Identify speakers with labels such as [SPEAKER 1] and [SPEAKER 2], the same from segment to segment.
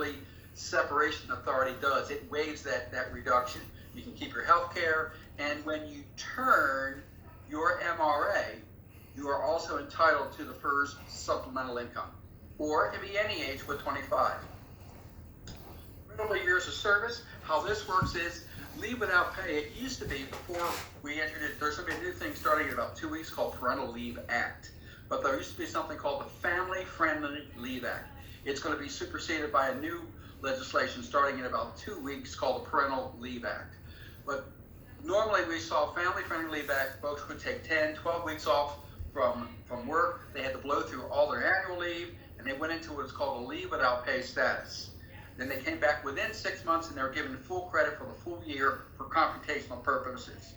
[SPEAKER 1] early separation authority does. It waives that reduction. You can keep your health care, and when you turn your MRA, you are also entitled to the first supplemental income, or it can be any age with 25. Parental years of service, how this works is leave without pay. It used to be, before we entered it, there's going to be a new thing starting in about 2 weeks called Parental Leave Act. But there used to be something called the Family Friendly Leave Act. It's going to be superseded by a new legislation starting in about 2 weeks called the Parental Leave Act. But normally we saw Family Friendly Leave Act, folks would take 10, 12 weeks off from work. They had to blow through all their annual leave, and they went into what's called a leave without pay status. Then they came back within 6 months, and they were given full credit for the full year for computational purposes.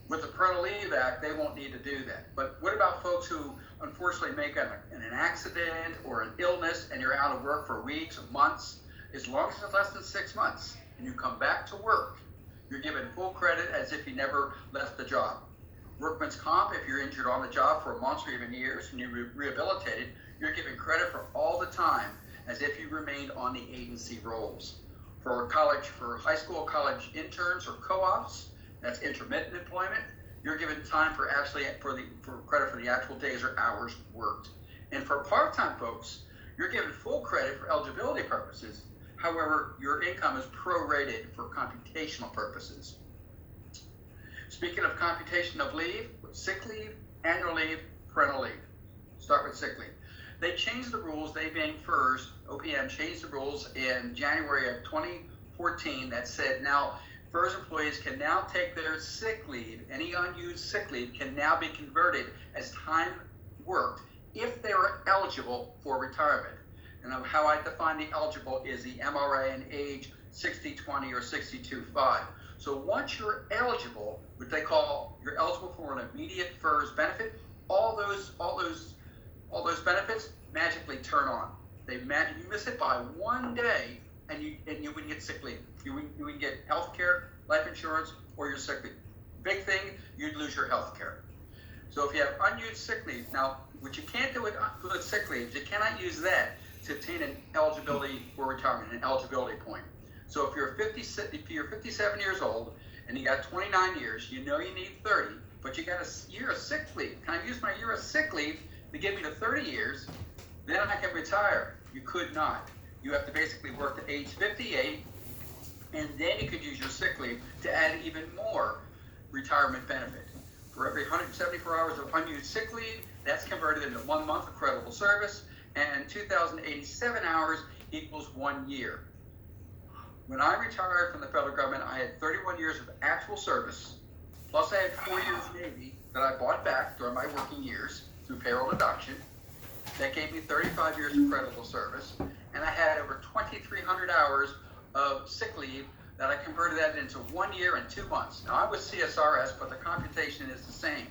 [SPEAKER 1] With the Parental Leave Act, they won't need to do that. But what about folks who unfortunately make an accident or an illness and you're out of work for weeks or months? As long as it's less than 6 months and you come back to work, you're given full credit as if you never left the job. Workman's comp, if you're injured on the job for months or even years and you're rehabilitated, you're given credit for all the time as if you remained on the agency rolls. For high school, college interns or co-ops, that's intermittent employment, you're given time for credit for the actual days or hours worked. And for part-time folks, you're given full credit for eligibility purposes. However, your income is prorated for computational purposes. Speaking of computation of leave, sick leave, annual leave, parental leave. Start with sick leave. They changed the rules, they being FERS, OPM changed the rules in January of 2014 that said now FERS employees can now take their sick leave, any unused sick leave can now be converted as time worked if they are eligible for retirement. And how I define the eligible is the MRA and age 60-20 or 62-5. So once you're eligible, what they call you're eligible for an immediate FERS benefit, all those benefits magically turn on. You miss it by 1 day, and you wouldn't get sick leave. You wouldn't get health care, life insurance, or your sick leave. Big thing, you'd lose your health care. So if you have unused sick leave, now what you can't do with sick leave, you cannot use that to obtain an eligibility for retirement, an eligibility point. So if you're 57 years old and you got 29 years, you know you need 30, but you got a year of sick leave. Can I use my year of sick leave to get me to 30 years? Then I can retire. You could not. You have to basically work to age 58, and then you could use your sick leave to add even more retirement benefit. For every 174 hours of unused sick leave, that's converted into 1 month of credible service, and 2,087 hours equals 1 year. When I retired from the federal government, I had 31 years of actual service, plus I had 4 years Navy that I bought back during my working years through payroll deduction. That gave me 35 years of credible service, and I had over 2,300 hours of sick leave that I converted that into 1 year and 2 months. Now I was CSRS, but the computation is the same.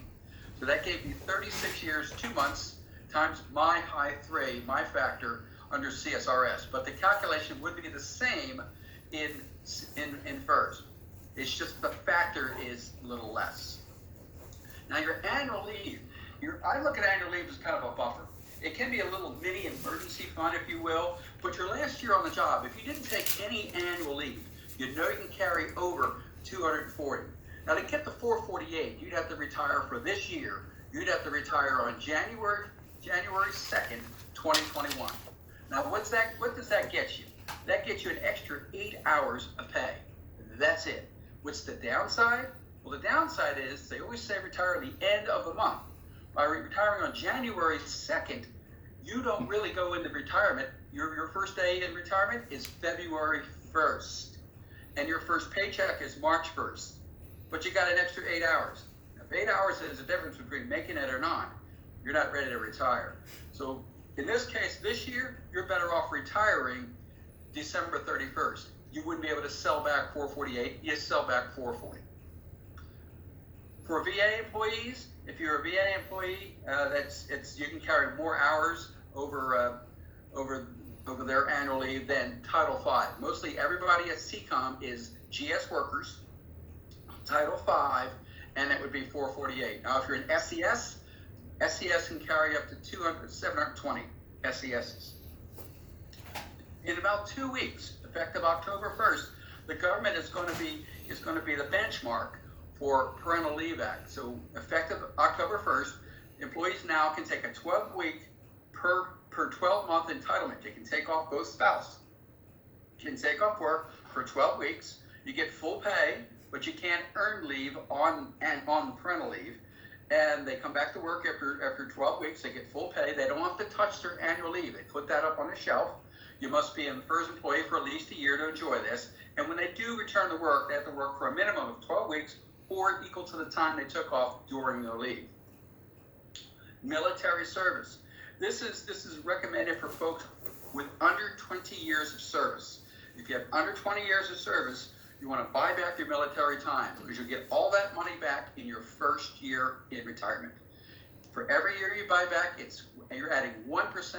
[SPEAKER 1] So that gave me 36 years, 2 months, times my high 3, my factor under CSRS. But the calculation would be the same in FERS. It's just the factor is a little less. Now your annual leave, I look at annual leave as kind of a buffer. It can be a little mini emergency fund, if you will, but your last year on the job, if you didn't take any annual leave, you know you can carry over 240. Now to get the 448, you'd have to retire for this year. You'd have to retire on January 2nd, 2021. Now what does that get you? That gets you an extra 8 hours of pay. That's it. What's the downside? Well, the downside is they always say retire at the end of the month. By retiring on January 2nd, you don't really go into retirement. Your first day in retirement is February 1st. And your first paycheck is March 1st. But you got an extra 8 hours. Now, 8 hours is the difference between making it or not. You're not ready to retire. So in this case, this year, you're better off retiring December 31st. You wouldn't be able to sell back 448. You sell back 440. For VA employees, if you're a VA employee, you can carry more hours over their annual leave than Title V. Mostly everybody at CCOM is GS workers, Title V, and it would be 448. Now, if you're an SES, SES can carry up to 720 SESs. In about 2 weeks, effective October 1st, the government is going to be the benchmark for Parental Leave Act. So effective October 1st, employees now can take a 12-week per 12-month entitlement. You can take off both spouses. You can take off work for 12 weeks. You get full pay, but you can't earn leave on parental leave. And they come back to work after 12 weeks. They get full pay. They don't have to touch their annual leave. They put that up on the shelf. You must be a FERS employee for at least a year to enjoy this. And when they do return to work, they have to work for a minimum of 12 weeks or equal to the time they took off during their leave. Military service. This is recommended for folks with under 20 years of service. If you have under 20 years of service, you want to buy back your military time because you'll get all that money back in your first year in retirement. For every year you buy back, you're adding 1%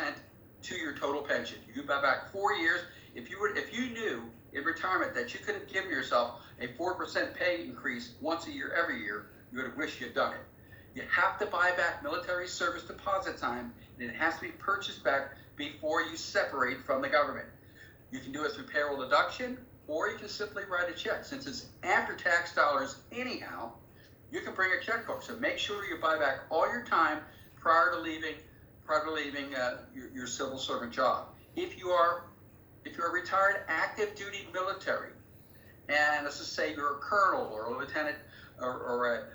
[SPEAKER 1] to your total pension. You buy back 4 years. If you knew in retirement that you could have given yourself a 4% pay increase once a year every year, you would have wished you'd done it. You have to buy back military service deposit time, and it has to be purchased back before you separate from the government. You can do it through payroll deduction, or you can simply write a check. Since it's after-tax dollars anyhow, you can bring a checkbook. So make sure you buy back all your time prior to leaving your civil servant job. If you are retired active duty military, and let's just say you're a colonel or a lieutenant or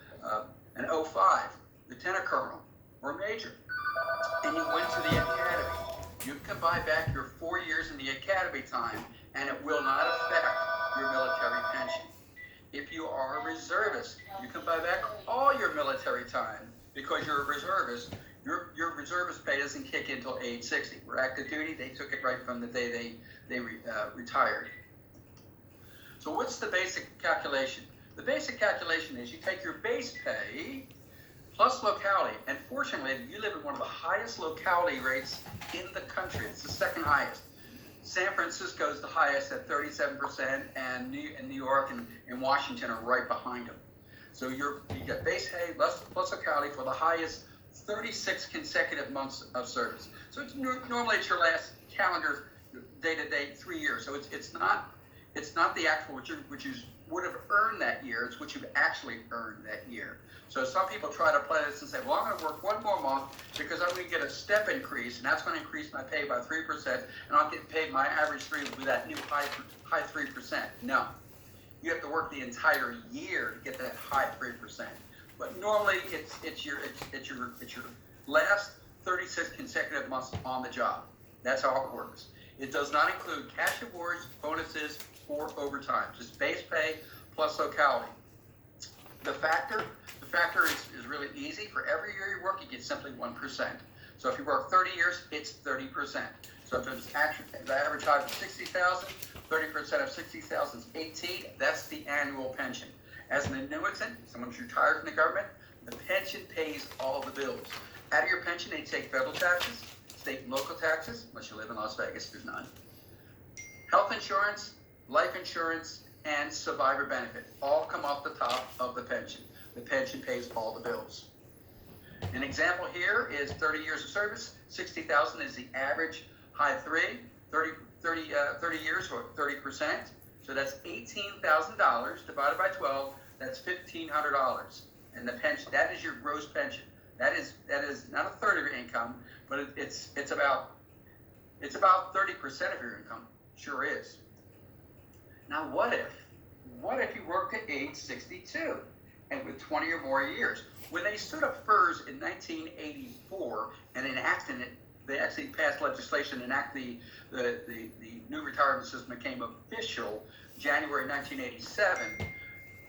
[SPEAKER 1] an 05, lieutenant colonel or major, and you went to the academy, you can buy back your 4 years in the academy time, and it will not affect your military pension. If you are a reservist, you can buy back all your military time because you're a reservist. Your reservist pay doesn't kick in until age 60. We're active duty, they took it right from the day they retired. So what's the basic calculation? The basic calculation is you take your base pay plus locality. And fortunately, you live in one of the highest locality rates in the country. It's the second highest. San Francisco is the highest at 37%, and New York and Washington are right behind them. So you get base pay plus locality for the highest 36 consecutive months of service. So normally it's your last calendar day-to-day 3 years. So it's not the actual which you would have earned that year. It's what you've actually earned that year. So some people try to play this and say, well, I'm going to work one more month because I'm going to get a step increase, and that's going to increase my pay by 3%, and I'll get paid my average 3 with that new high 3%. No, you have to work the entire year to get that high 3%. But normally it's your last 36 consecutive months on the job. That's how it works. It does not include cash awards, bonuses, or overtime. Just base pay plus locality. The factor is really easy. For every year you work, you get simply 1%. So if you work 30 years, it's 30%. So if it's the average height of 60,000, 30% of 60,000 is 18. That's the annual pension. As an annuitant, someone who's retired from the government, the pension pays all the bills. Out of your pension, they take federal taxes, state and local taxes, unless you live in Las Vegas, there's none. Health insurance, life insurance, and survivor benefit all come off the top of the pension. The pension pays all the bills. An example here is 30 years of service. 60,000 is the average high 30 years or 30%. So that's $18,000 divided by 12. That's $1,500. And the pension, that is your gross pension. That is not a third of your income, but it's about 30% of your income. Sure is. Now what if you work to age 62 and with 20 or more years? When they stood up FERS in 1984 and enacted it, they actually passed legislation to enact the new retirement system became official January 1987.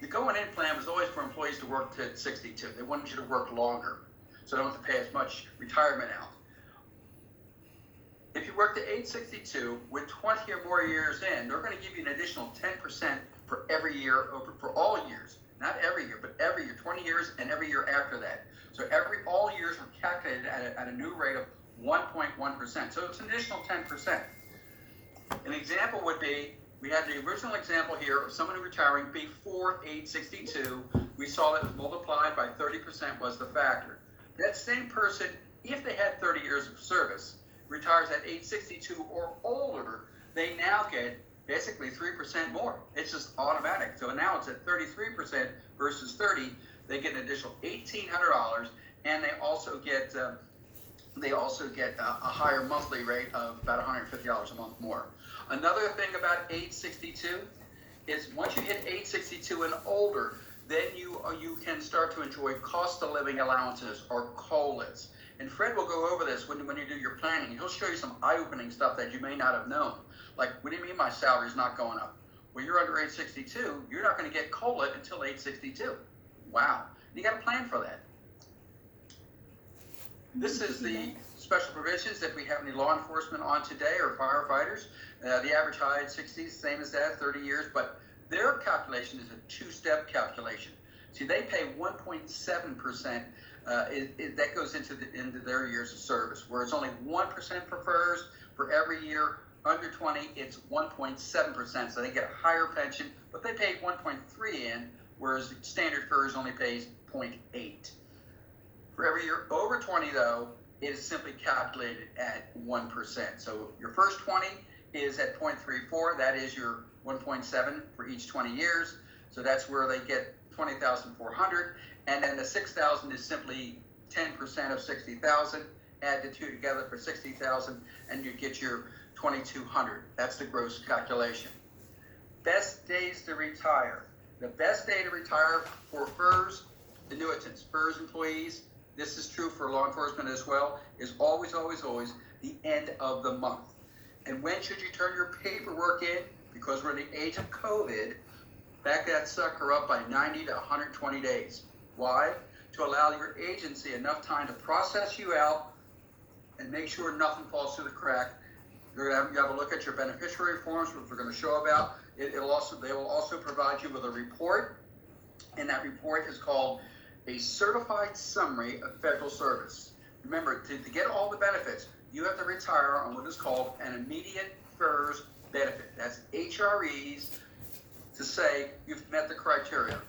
[SPEAKER 1] The going-in plan was always for employees to work to 62. They wanted you to work longer, so they don't have to pay as much retirement out. If you work to age 62 with 20 or more years in, they're going to give you an additional 10% for every year, for all years. Not every year, but every year, 20 years and every year after that. So all years were calculated at a new rate of 1.1%. So it's an additional 10%. An example would be, we had the original example here of someone retiring before age 62. We saw that it was multiplied by 30% was the factor. That same person, if they had 30 years of service, retires at age 62 or older, they now get basically 3% more. It's just automatic. So now it's at 33% versus 30. They get an additional $1,800, and they also get a higher monthly rate of about $150 a month more. Another thing about age 62 is once you hit age 62 and older, then you can start to enjoy cost of living allowances or COLAs. And Fred will go over this when you do your planning. He'll show you some eye-opening stuff that you may not have known. Like, what do you mean my salary's not going up? Well, you're under age 62. You're not going to get COLA until age 62. Wow. You got to plan for that. This is the special provisions that we have any law enforcement on today or firefighters. The average height, 60s, same as that, 30 years. But their calculation is a two-step calculation. See, they pay 1.7%. That goes into their years of service, where it's only 1% for FERS for every year. Under 20, it's 1.7%, so they get a higher pension, but they pay 1.3 in, whereas standard FERS only pays 0.8. For every year over 20, though, it is simply calculated at 1%. So your first 20 is at 0.34. That is your 1.7 for each 20 years. So that's where they get 20,400. And then the 6,000 is simply 10% of 60,000. Add the two together for 60,000, and you get your 2,200. That's the gross calculation. Best days to retire. The best day to retire for FERS annuitants, FERS employees, this is true for law enforcement as well, is always, always, always the end of the month. And when should you turn your paperwork in? Because we're in the age of COVID, back that sucker up by 90 to 120 days. Why? To allow your agency enough time to process you out and make sure nothing falls through the crack. You have a look at your beneficiary forms, which we're going to show about. They will also provide you with a report, and that report is called a certified summary of federal service. Remember, to get all the benefits, you have to retire on what is called an immediate FERS benefit. That's HREs, to say you've met the criteria,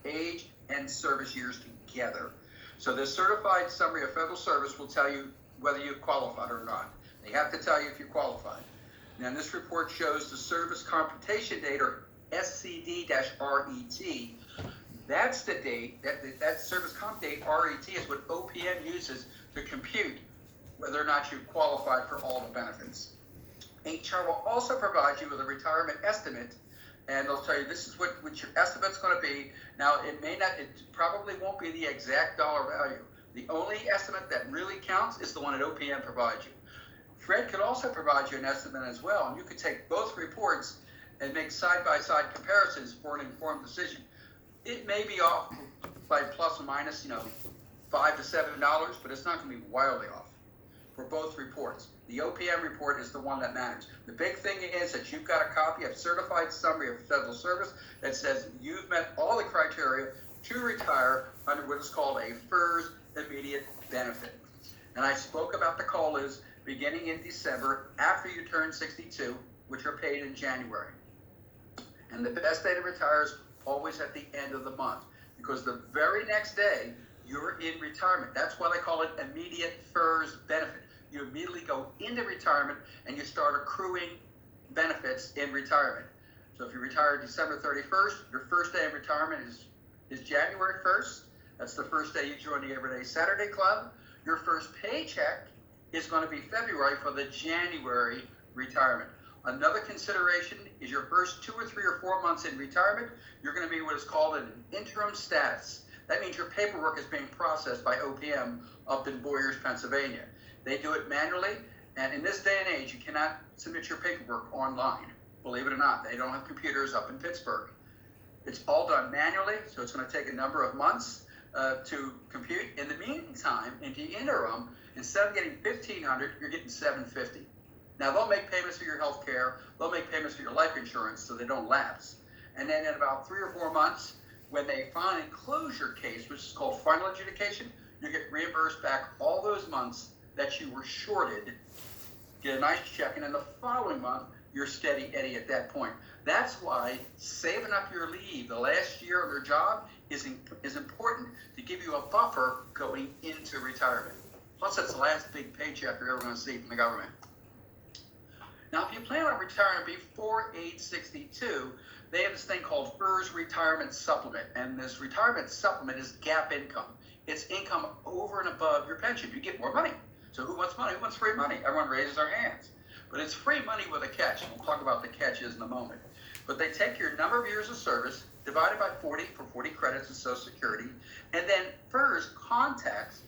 [SPEAKER 1] age and service years together. So the certified summary of federal service will tell you whether you qualified or not. They have to tell you if you qualified. Now, this report shows the service computation date, or SCD-RET. That's the date, that service comp date, RET, is what OPM uses to compute whether or not you qualified for all the benefits. HR will also provide you with a retirement estimate, and they'll tell you this is what your estimate's going to be. Now, it probably won't be the exact dollar value. The only estimate that really counts is the one that OPM provides you. Fred could also provide you an estimate as well, and you could take both reports and make side-by-side comparisons for an informed decision. It may be off by plus or minus, $5 to $7, but it's not going to be wildly off for both reports. The OPM report is the one that matters. The big thing is that you've got a copy of certified summary of federal service that says you've met all the criteria to retire under what is called a FERS immediate benefit. And I spoke about the COLAs beginning in December after you turn 62, which are paid in January. And the best day to retire is always at the end of the month, because the very next day you're in retirement. That's why they call it immediate FERS benefit. You immediately go into retirement and you start accruing benefits in retirement. So if you retire December 31st, your first day of retirement is January 1st. That's the first day you join the Everyday Saturday Club. Your first paycheck is going to be February for the January retirement. Another consideration is your first 2 or 3 or 4 months in retirement, you're going to be what is called an interim status. That means your paperwork is being processed by OPM up in Boyers, Pennsylvania. They do it manually, and in this day and age, you cannot submit your paperwork online. Believe it or not, they don't have computers up in Pittsburgh. It's all done manually, so it's going to take a number of months to compute. In the meantime, in the interim, instead of getting $1,500, you're getting $750. Now, they'll make payments for your health care, they'll make payments for your life insurance so they don't lapse. And then in about 3 or 4 months, when they finally close your case, which is called final adjudication, you get reimbursed back all those months that you were shorted, get a nice check, and in the following month, you're steady Eddie at that point. That's why saving up your leave the last year of your job is important to give you a buffer going into retirement. Plus, that's the last big paycheck you're ever going to see from the government. Now, if you plan on retiring before age 62, they have this thing called FERS Retirement Supplement, and this retirement supplement is gap income. It's income over and above your pension. You get more money. So who wants money? Who wants free money? Everyone raises their hands. But it's free money with a catch. We'll talk about the catches in a moment. But they take your number of years of service, divided by 40 for 40 credits in Social Security, and then FERS contacts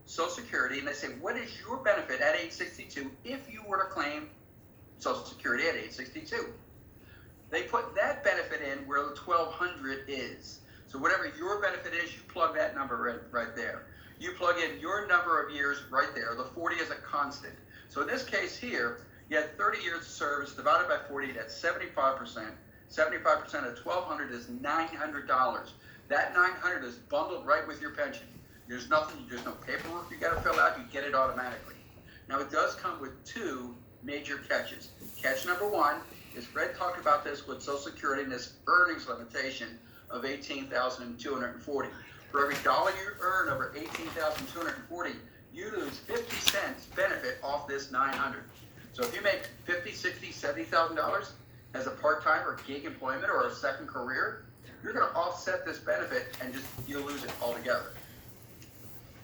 [SPEAKER 1] Social Security, and they say, what is your benefit at age 62 if you were to claim Social Security at age 62? They put that benefit in where the 1200 is. So whatever your benefit is, you plug that number in right there. You plug in your number of years right there. The 40 is a constant. So in this case here, you had 30 years of service divided by 40, that's 75%. 75% of 1200 is $900. That $900 is bundled right with your pension. There's no paperwork you got to fill out. You get it automatically. Now it does come with two major catches. Catch number one is Fred talked about this with Social Security and this earnings limitation of $18,240. For every dollar you earn over $18,240, you lose 50 cents benefit off this $900. So if you make $50, $60, $70,000 as a part-time or gig employment or a second career, you're going to offset this benefit and you lose it altogether.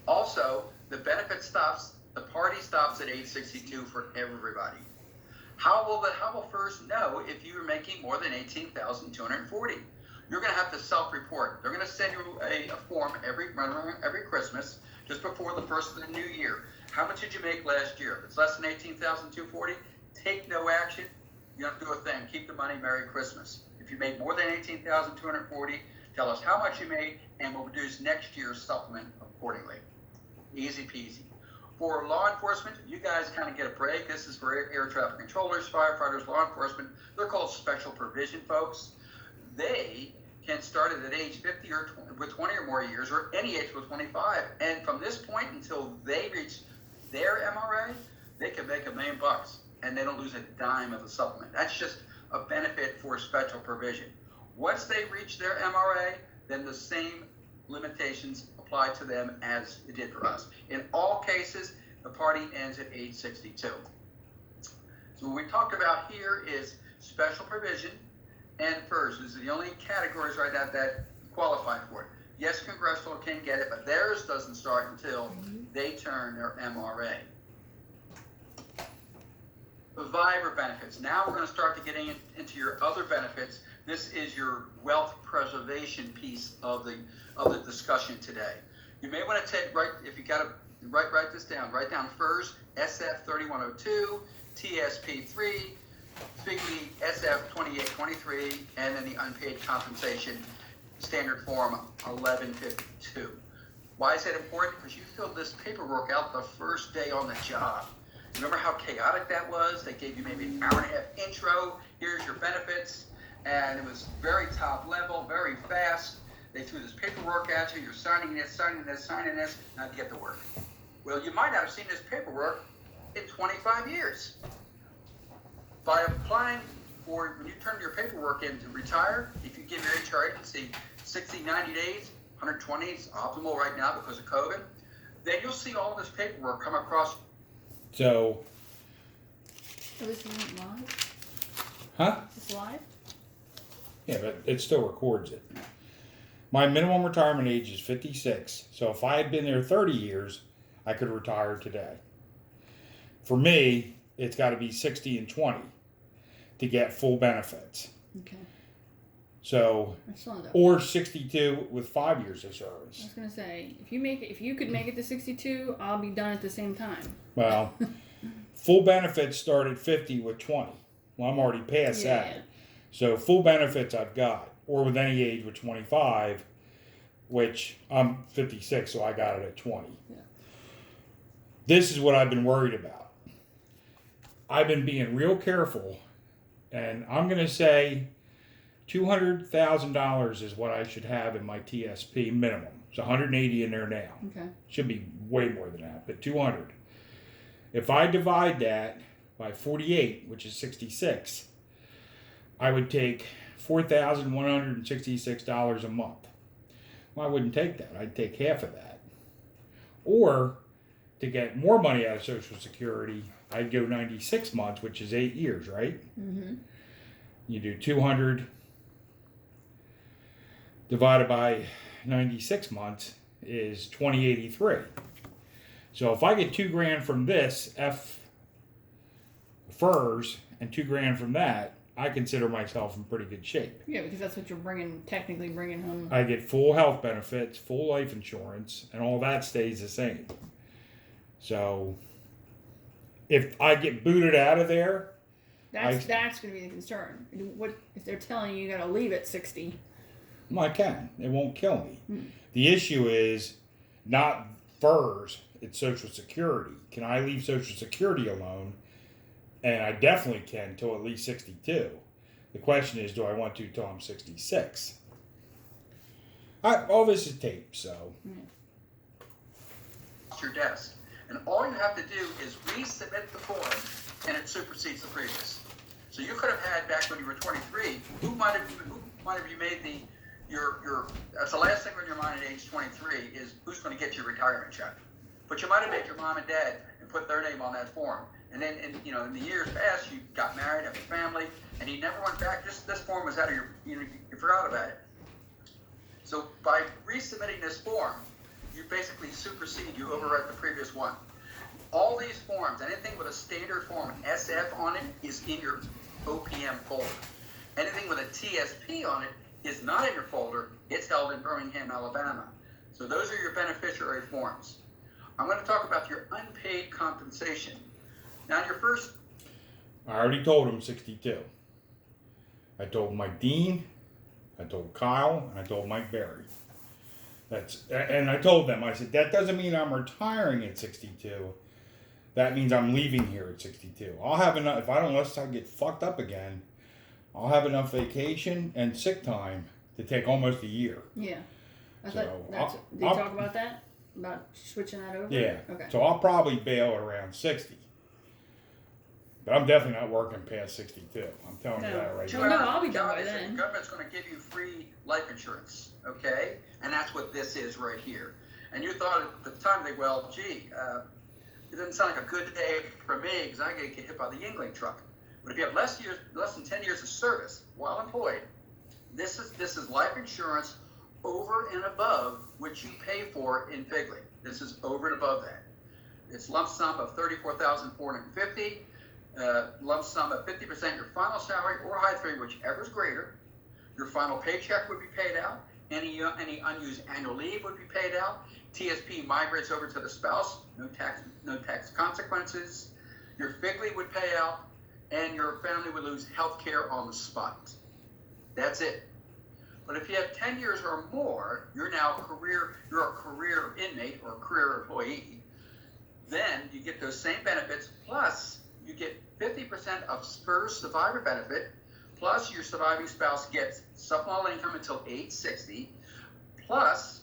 [SPEAKER 1] Also, the benefit stops, the party stops at age 62 for everybody. How will FERS know if you're making more than $18,240? You're going to have to self-report. They're going to send you a form every Christmas, just before the first of the new year. How much did you make last year? If it's less than $18,240, take no action. You don't have to do a thing. Keep the money. Merry Christmas. If you made more than $18,240, tell us how much you made, and we'll reduce next year's supplement accordingly. Easy peasy. For law enforcement, you guys kind of get a break. This is for air traffic controllers, firefighters, law enforcement. They're called special provision folks. They can start at age 50 or with 20 or more years, or any age with 25. And from this point until they reach their MRA, they can make $1 million, and they don't lose a dime of the supplement. That's just a benefit for special provision. Once they reach their MRA, then the same limitations apply to them as it did for us. In all cases, the party ends at age 62. So what we talked about here is special provision and FERS. These are the only categories right now that qualify for it. Yes, congressional can get it, but theirs doesn't start until they turn their MRA. Survivor benefits. Now we're going to start to get into your other benefits. This is your wealth preservation piece of the discussion today. You may want to take if you got to write this down. Write down FERS SF 3102, TSP3, FIGLI SF 2823, and then the unpaid compensation standard form 1152. Why is that important? Because you filled this paperwork out the first day on the job. Remember how chaotic that was? They gave you maybe an hour and a half intro. Here's your benefits. And it was very top level, very fast. They threw this paperwork at you. You're signing this, signing this, signing this. Now to get to work. Well, you might not have seen this paperwork in 25 years. By applying for, when you turn your paperwork in to retire, if you give your HR agency 60, 90 days, 120 is optimal right now because of COVID, then you'll see all this paperwork come across.
[SPEAKER 2] So.
[SPEAKER 3] Oh, this isn't live?
[SPEAKER 2] Huh?
[SPEAKER 3] Is this live?
[SPEAKER 2] Yeah, but it still records it. My minimum retirement age is 56, so if I had been there 30 years, I could retire today. For me, it's got to be 60 and 20 to get full benefits.
[SPEAKER 3] Okay.
[SPEAKER 2] So,
[SPEAKER 3] I saw that.
[SPEAKER 2] or 62 with 5 years of
[SPEAKER 3] I
[SPEAKER 2] service.
[SPEAKER 3] was gonna say, if you could make it to 62, I'll be done at the same time.
[SPEAKER 2] Well, full benefits start at 50 with 20. Well, I'm already past
[SPEAKER 3] Yeah.
[SPEAKER 2] that. So full benefits I've got, or with any age with 25, which I'm 56, so I got it at 20.
[SPEAKER 3] Yeah.
[SPEAKER 2] This is what I've been worried about. I've been being real careful, and I'm going to say $200,000 is what I should have in my TSP minimum. It's 180 in there now.
[SPEAKER 3] Okay.
[SPEAKER 2] Should be way more than that, but 200. If I divide that by 48, which is 66, I would take $4,166 a month. Well, I wouldn't take that. I'd take half of that. Or to get more money out of Social Security, I'd go 96 months, which is 8 years, right?
[SPEAKER 3] Mm-hmm.
[SPEAKER 2] You do 200 divided by 96 months is 2083. So if I get $2,000 from this FERS and $2,000 from that, I consider myself in pretty good shape.
[SPEAKER 3] Yeah, because that's what you're technically bringing home.
[SPEAKER 2] I get full health benefits, full life insurance, and all that stays the same. So if I get booted out of there,
[SPEAKER 3] That's going to be the concern. What if they're telling you got to leave at 60?
[SPEAKER 2] well, I can. It won't kill me.
[SPEAKER 3] Hmm.
[SPEAKER 2] The issue is not FERS, it's Social Security. Can I leave Social Security alone? And I definitely can till at least 62. The question is, do I want to till I'm 66? All this is taped, so.
[SPEAKER 1] Your desk. And all you have to do is resubmit the form, and it supersedes the previous. So you could have had back when you were 23. Who might have you made your that's the last thing on your mind at age 23 is who's going to get your retirement check. But you might have made your mom and dad and put their name on that form. And then, in the years past, you got married, have a family, and you never went back. This form was out of you forgot about it. So by resubmitting this form, you basically supersede, you overwrite the previous one. All these forms, anything with a standard form, SF on it, is in your OPM folder. Anything with a TSP on it is not in your folder. It's held in Birmingham, Alabama. So those are your beneficiary forms. I'm going to talk about your unpaid compensation. Now, your first...
[SPEAKER 2] I already told him 62. I told Mike Dean, I told Kyle, and I told Mike Berry. And I told them, I said, that doesn't mean I'm retiring at 62. That means I'm leaving here at 62. I'll have enough, unless I get fucked up again, I'll have enough vacation and sick time to take almost a year.
[SPEAKER 3] Yeah. I
[SPEAKER 2] So,
[SPEAKER 3] thought did you talk about that? About switching that over?
[SPEAKER 2] Yeah.
[SPEAKER 3] Okay.
[SPEAKER 2] So I'll probably bail around 60. But I'm definitely not working past 62. I'm telling you that right
[SPEAKER 3] Well,
[SPEAKER 2] now.
[SPEAKER 3] no, I'll be done by
[SPEAKER 1] The
[SPEAKER 3] then.
[SPEAKER 1] government's going to give you free life insurance, okay? And that's what this is right here. And you thought at the time, it doesn't sound like a good day for me because I get hit by the Yingling truck. But if you have less than 10 years of service while employed, this is life insurance over and above what you pay for in Figley. This is over and above that. It's lump sum of $34,450. Lump sum of 50% your final salary or high three, whichever is greater. Your final paycheck would be paid out. Any unused annual leave would be paid out. TSP migrates over to the spouse. No tax consequences. Your Figley would pay out, and your family would lose health care on the spot. That's it. But if you have 10 years or more, you're a career inmate or a career employee. Then you get those same benefits plus you get 50% of FERS survivor benefit, plus your surviving spouse gets supplemental income until age 60, plus,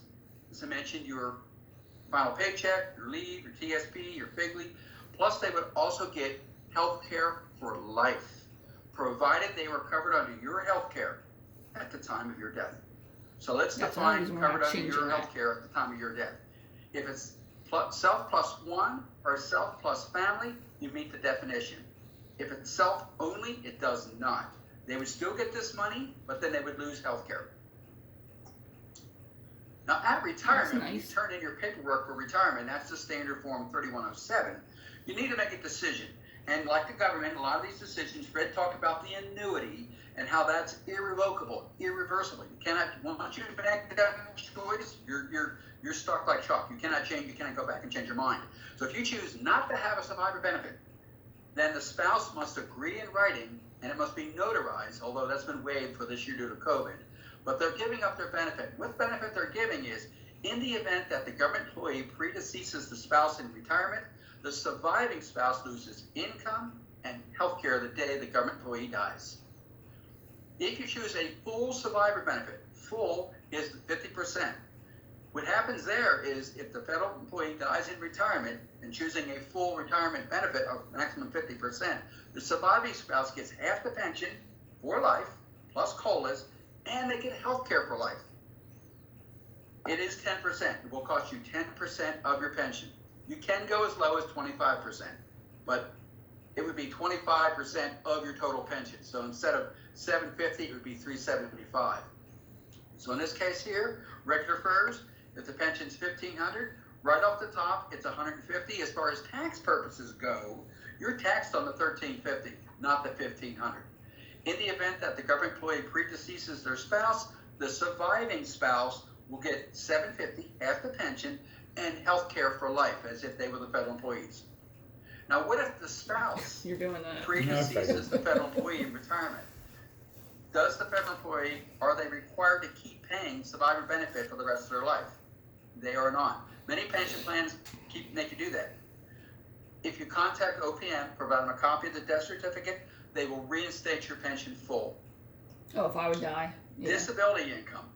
[SPEAKER 1] as I mentioned, your final paycheck, your leave, your TSP, your Figley, plus they would also get health care for life, provided they were covered under your health care at the time of your death. So let's define covered under your health care at the time of your death. If it's self plus one or self plus family, you meet the definition. If it's self only, it does not. They would still get this money, but then they would lose health care. Now, at retirement, when you turn in your paperwork for retirement, that's the standard form 3107, you need to make a decision. And like the government, a lot of these decisions, Fred talked about the annuity and how that's irrevocable, irreversible. You cannot, once you make that choice, you're stuck like chalk. You cannot change, you cannot go back and change your mind. So if you choose not to have a survivor benefit, then the spouse must agree in writing, and it must be notarized, although that's been waived for this year due to COVID. But they're giving up their benefit. What benefit they're giving is, in the event that the government employee predeceases the spouse in retirement, the surviving spouse loses income and health care the day the government employee dies. If you choose a full survivor benefit, full is 50%. What happens there is if the federal employee dies in retirement and choosing a full retirement benefit of maximum 50%, the surviving spouse gets half the pension for life, plus COLAs, and they get health care for life. It is 10%. It will cost you 10% of your pension. You can go as low as 25%, but it would be 25% of your total pension. So instead of 750, it would be 375. So in this case here, regular FERS, if the pension's 1,500, right off the top, it's 150. As far as tax purposes go, you're taxed on the 1,350, not the 1,500. In the event that the government employee predeceases their spouse, the surviving spouse will get 750, half the pension, and health care for life, as if they were the federal employees. Now, what if the spouse
[SPEAKER 3] You're doing that.
[SPEAKER 1] predeceases the federal employee in retirement? Does the federal employee, are they required to keep paying survivor benefit for the rest of their life? They are not. Many pension plans make you do that. If you contact OPM, provide them a copy of the death certificate, they will reinstate your pension full.
[SPEAKER 3] Oh, if I would die. Yeah.
[SPEAKER 1] Disability income.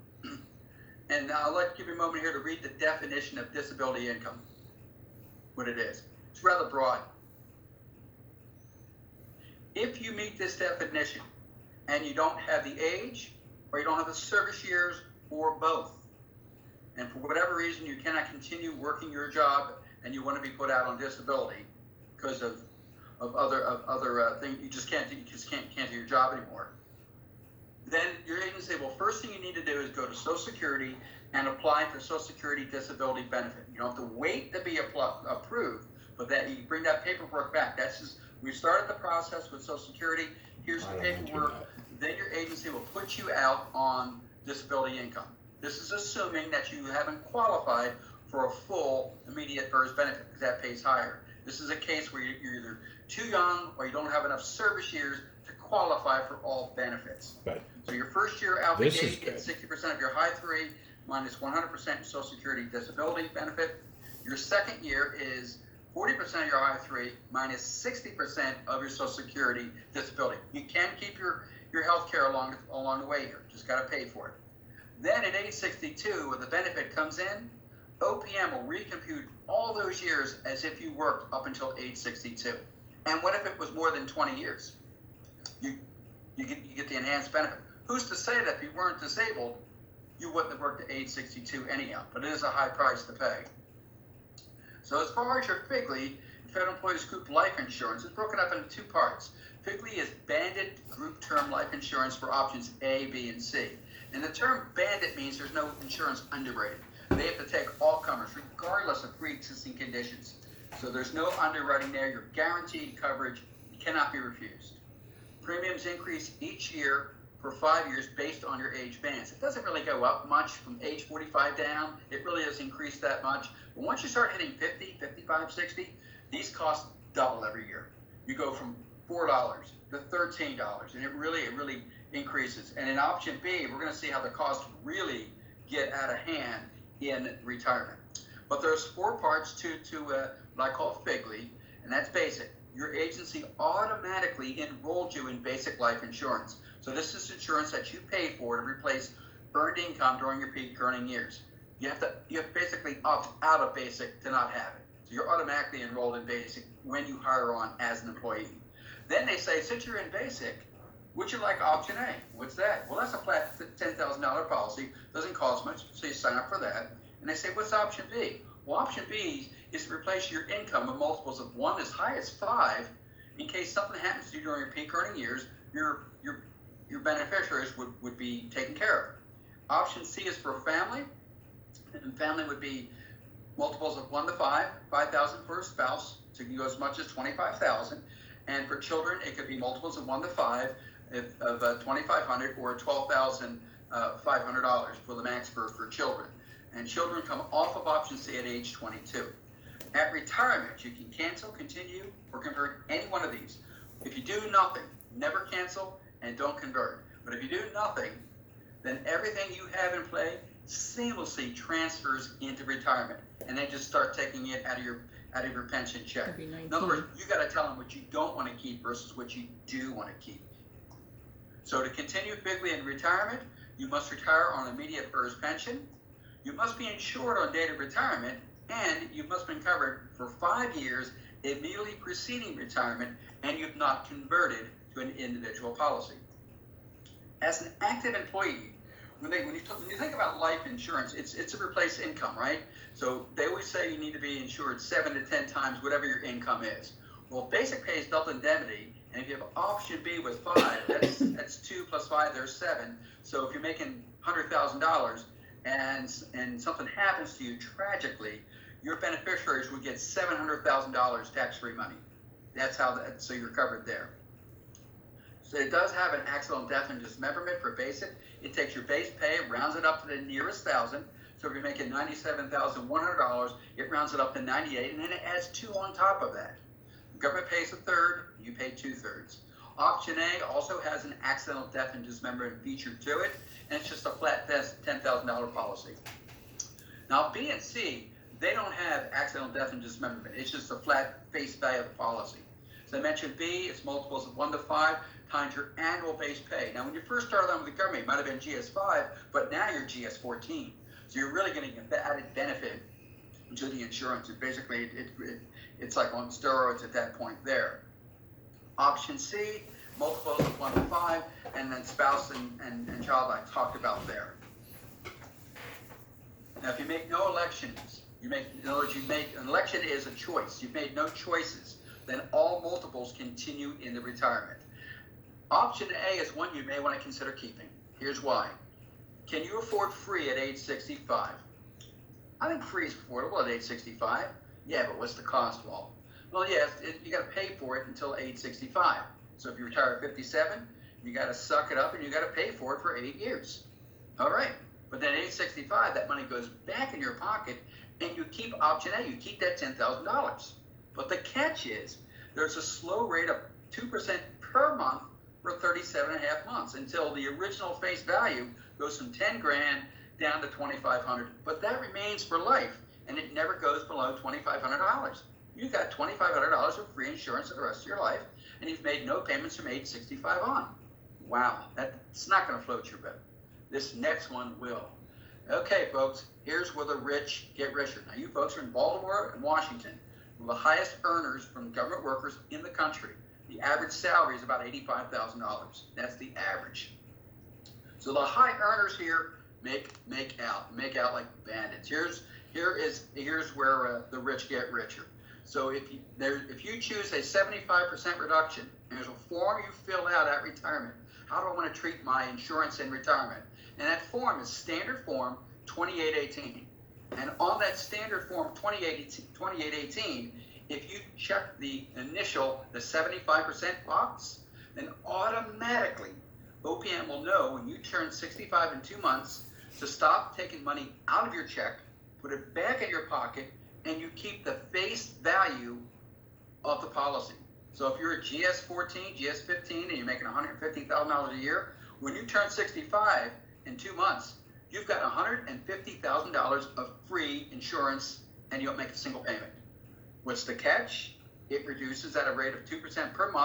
[SPEAKER 1] And I'll give you a moment here to read the definition of disability income, what it is. It's rather broad. If you meet this definition and you don't have the age, or you don't have the service years, or both, and for whatever reason you cannot continue working your job and you want to be put out on disability because of other things, you just can't do your job anymore, then your agency, well, first thing you need to do is go to Social Security and apply for Social Security disability benefit. You don't have to wait to be approved, but that you bring that paperwork back. That's just, we started the process with Social Security. Here's the paperwork. Then your agency will put you out on disability income. This is assuming that you haven't qualified for a full immediate FERS benefit, because that pays higher. This is a case where you're either too young or you don't have enough service years to qualify for all benefits.
[SPEAKER 2] Right.
[SPEAKER 1] So your first year out the
[SPEAKER 2] This is
[SPEAKER 1] gate, get
[SPEAKER 2] good.
[SPEAKER 1] 60% of your high three minus 100% Social Security disability benefit. Your second year is 40% of your high three minus 60% of your Social Security disability. You can keep your health care along the way here. Just got to pay for it. Then at age 62, when the benefit comes in, OPM will recompute all those years as if you worked up until age 62. And what if it was more than 20 years? You get the enhanced benefit. Who's to say that if you weren't disabled, you wouldn't have worked at age 62 anyhow? But it is a high price to pay. So as far as your FIGLI, Federal Employees Group Life Insurance, it's broken up into two parts. FIGLI is banded group term life insurance for options A, B, and C. And the term banded means there's no insurance underwriting. They have to take all comers, regardless of pre-existing conditions. So there's no underwriting there. You're guaranteed coverage. It cannot be refused. Premiums increase each year for 5 years based on your age bands. It doesn't really go up much from age 45 down. It really doesn't increase that much. But once you start hitting 50, 55, 60, these costs double every year. You go from $4 to $13, and it really increases. And in option B, we're going to see how the costs really get out of hand in retirement. But there's four parts to what I call FIGLI, and that's basic. Your agency automatically enrolled you in basic life insurance. So this is insurance that you pay for to replace earned income during your peak earning years. You have to basically opt out of basic to not have it. So you're automatically enrolled in basic when you hire on as an employee. Then they say, since you're in basic, would you like option A? What's that? Well, that's a flat $10,000 policy. Doesn't cost much, so you sign up for that. And they say, what's option B? Well, option B is to replace your income with multiples of 1 as high as 5 in case something happens to you during your peak earning years. Your beneficiaries would be taken care of. Option C is for family, and family would be multiples of 1 to 5, 5,000 for a spouse, so you can go as much as 25,000. And for children, it could be multiples of 1 to 5 of 2,500 or $12,500 for the max for children. And children come off of option C at age 22. At retirement, you can cancel, continue, or convert any one of these. If you do nothing, never cancel and don't convert. But if you do nothing, then everything you have in play seamlessly transfers into retirement, and then just start taking it out of your pension check.
[SPEAKER 3] That'd be 19.
[SPEAKER 1] In other words, you got to tell them what you don't want to keep versus what you do want to keep. So to continue FIGLI in retirement, you must retire on immediate FERS pension. You must be insured on date of retirement, and you must have been covered for 5 years immediately preceding retirement, and you've not converted to an individual policy. As an active employee, when you think about life insurance, it's to replace income, right? So they always say you need to be insured 7 to 10 times whatever your income is. Well, basic pay is double indemnity, and if you have option B with 5, that's 2 plus 5, there's 7. So if you're making $100,000 and something happens to you tragically, your beneficiaries would get $700,000 tax-free money. That's how that, so you're covered there. So it does have an accidental death and dismemberment for basic. It takes your base pay, rounds it up to the nearest thousand. So if you're making $97,100, it rounds it up to 98, and then it adds 2 on top of that. The government pays a third, you pay 2/3. Option A also has an accidental death and dismemberment feature to it, and it's just a flat $10,000 policy. Now B and C, they don't have accidental death and dismemberment. It's just a flat face value of the policy. So I mentioned B, it's multiples of 1 to 5 times your annual base pay. Now when you first started on with the government, it might have been GS5, but now you're GS14. So you're really getting an added benefit to the insurance. Basically, it's like on steroids at that point there. Option C, multiples of 1 to 5, and then spouse and child I talked about there. Now, if you make no elections, in other words, an election is a choice. You've made no choices, then all multiples continue in the retirement. Option A is one you may want to consider keeping. Here's why. Can you afford free at age 65? I think free is affordable at age 65. Yeah, but what's the cost, Walt? Well, yes, you got to pay for it until age 65. So if you retire at 57, you got to suck it up and you got to pay for it for 8 years. All right. But then at age 65, that money goes back in your pocket and you keep option A. You keep that $10,000. But the catch is there's a slow rate of 2% per month for 37.5 months until the original face value goes from 10 grand down to 2,500. But that remains for life, and it never goes below $2,500. You've got $2,500 of free insurance for the rest of your life, and you've made no payments from age 65 on. Wow, that's not going to float your boat. This next one will. Okay, folks, here's where the rich get richer. Now, you folks are in Baltimore and Washington, the highest earners from government workers in the country. The average salary is about $85,000. That's the average. So the high earners here make out like bandits. Here's where the rich get richer. So if you choose a 75% reduction, there's a form you fill out at retirement. How do I want to treat my insurance in retirement? And that form is standard form 2818. And on that standard form 2818, if you check the 75% box, then automatically OPM will know when you turn 65 in 2 months to stop taking money out of your check, put it back in your pocket, and you keep the face value of the policy. So if you're a GS14, GS15, and you're making $150,000 a year, when you turn 65 in 2 months, you've got $150,000 of free insurance, and you don't make a single payment. What's the catch? It reduces at a rate of 2% per month